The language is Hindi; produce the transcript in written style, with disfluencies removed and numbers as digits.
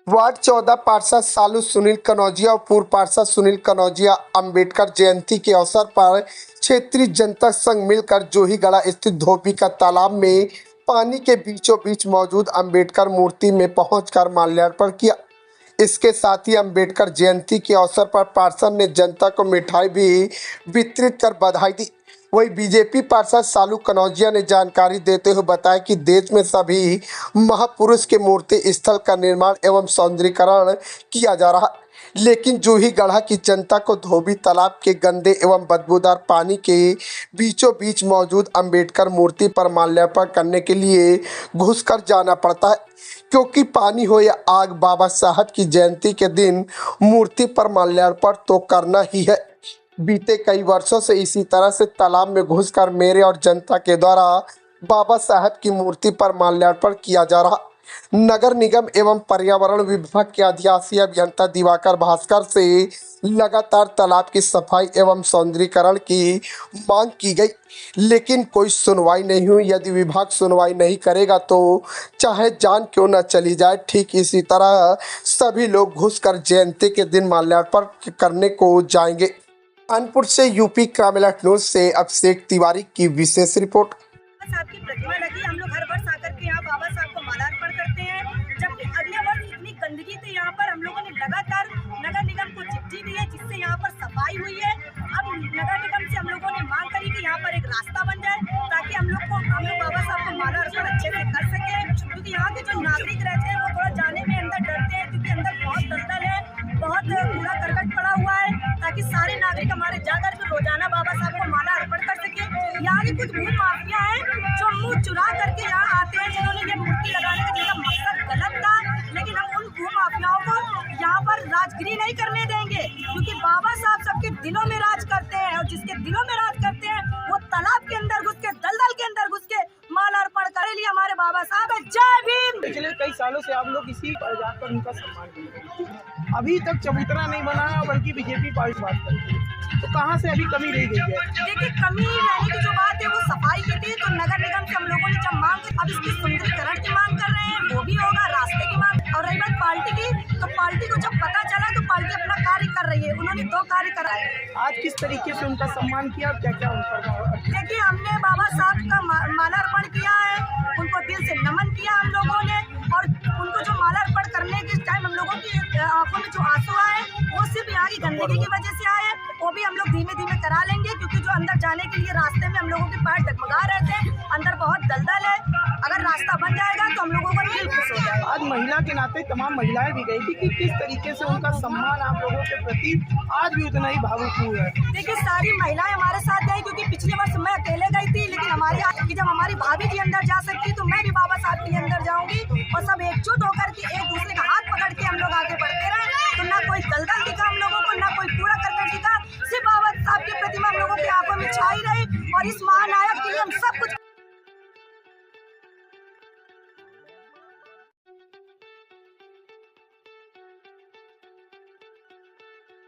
वार्ड 14 पार्षद सालू सुनील कनौजिया और पूर्व पार्षद सुनील कनौजिया अंबेडकर जयंती के अवसर पर क्षेत्रीय जनता संघ मिलकर जोहीगढ़ा स्थित धोबी का तालाब में पानी के बीचों बीच मौजूद अंबेडकर मूर्ति में पहुंचकर माल्यार्पण किया। इसके साथ ही अंबेडकर जयंती के अवसर पर पार्षद ने जनता को मिठाई भी वितरित कर बधाई दी। वहीं बीजेपी पार्षद सालू कनौजिया ने जानकारी देते हुए बताया कि देश में सभी महापुरुष के मूर्ति स्थल का निर्माण एवं सौंदर्यीकरण किया जा रहा है, लेकिन जोहीगढ़ा की जनता को धोबी तालाब के गंदे एवं बदबूदार पानी के बीचों बीच मौजूद अंबेडकर मूर्ति पर माल्यार्पण करने के लिए घुसकर जाना पड़ता है, क्योंकि पानी हो या आग, बाबा साहब की जयंती के दिन मूर्ति पर माल्यार्पण तो करना ही है। बीते कई वर्षों से इसी तरह से तालाब में घुसकर मेरे और जनता के द्वारा बाबा साहब की मूर्ति पर माल्यार्पण किया जा रहा। नगर निगम एवं पर्यावरण विभाग के अधिशासी अभियंता दिवाकर भास्कर से लगातार तालाब की सफाई एवं सौंदर्यीकरण की मांग की गई, लेकिन कोई सुनवाई नहीं हुई। यदि विभाग सुनवाई नहीं करेगा तो चाहे जान क्यों न चली जाए। ठीक इसी तरह सभी लोग घुसकर जयंती के दिन माल्यार्पण करने को जाएंगे। कानपुर से यूपी क्राइम न्यूज से अभिषेक तिवारी की विशेष रिपोर्ट। साहब की प्रतिमा लगी, हम लोग हर वर्ष आकर के यहाँ बाबा साहब को माल्यार्पण करते हैं। जबकि अगले वर्ष इतनी गंदगी थी यहाँ पर, हम लोगों ने लगातार नगर निगम को चिट्ठी दी है जिससे यहाँ पर सफाई हुई है। अब नगर निगम से हम लोगों ने मांग करी कि यहाँ पर एक रास्ता बन जाए ताकि हम लोग बाबा साहब को माल्यार्पण अच्छे से कर सके, क्योंकि यहाँ के जो नागरिक रहते हैं वो थोड़ा जाने में अंदर डरते हैं, क्योंकि अंदर बहुत दलदल है, बहुत कूड़ा करकट पड़ा हुआ है, ताकि सारे नागरिक हमारे जाकर के रोजाना बाबा साहब को माला अर्पण कर सके। यहाँ की कुछ भू माफिया है जो मुंह चुरा करके यहाँ आते हैं, जिन्होंने ये मूर्ति लगाने का जिनका मकसद गलत था, लेकिन हम उन भू माफियाओं को यहाँ पर राजगिरी नहीं करने देंगे, क्योंकि बाबा साहब सबके दिलों में राज करते हैं और जिसके दिलों में राज करते हैं वो तालाब के अंदर घुस के, दलदल के अंदर घुस के माला अर्पण करे लिए हमारे बाबा साहब है। जय भीम। पिछले कई सालों से आप लोग इसी प्रजात पर उनका सम्मान किए, अभी तक चबूतरा नहीं बना, बल्कि बीजेपी पार्टी बात करती है, तो कहाँ से अभी कमी रह गई है? देखिए, कमी रहने की जो बात है वो सफाई की थी, तो नगर निगम से हम लोगों ने जब मांग की, अब इसकी सुंदरीकरण की मांग कर रहे हैं, वो भी होगा, रास्ते की मांग। और रही बात पार्टी की, तो पार्टी को जब पता चला तो पार्टी अपना कार्य कर रही है, उन्होंने 2 कार्य कराए। आज किस तरीके से उनका सम्मान किया, क्या क्या उनका? देखिए, हमने बाबा साहब का माल्यार्पण किया है, उनको दिल से नमन किया हम लोगों ने, और उनको जो माल्यार्पण करने के टाइम हम लोगों की आंखों में जो आंसू आए वो सिर्फ यहाँ की गंदगी की वजह से आए, वो भी हम लोग धीमे धीमे करा लेंगे, क्योंकि जो अंदर जाने के लिए रास्ते में हम लोगों के पैर डगमगा रहे थे, अंदर बहुत दलदल है। अगर रास्ता बन जाएगा तो हम लोगों का दिल खुश हो जाएगा। आज महिला के नाते तमाम महिलाएं भी गई थी कि किस तरीके से उनका सम्मान आप लोगों के प्रति आज भी उतना ही भावुक हुआ है। देखिए, सारी महिलाएं हमारे साथ गई, क्योंकि पिछले वर्ष मैं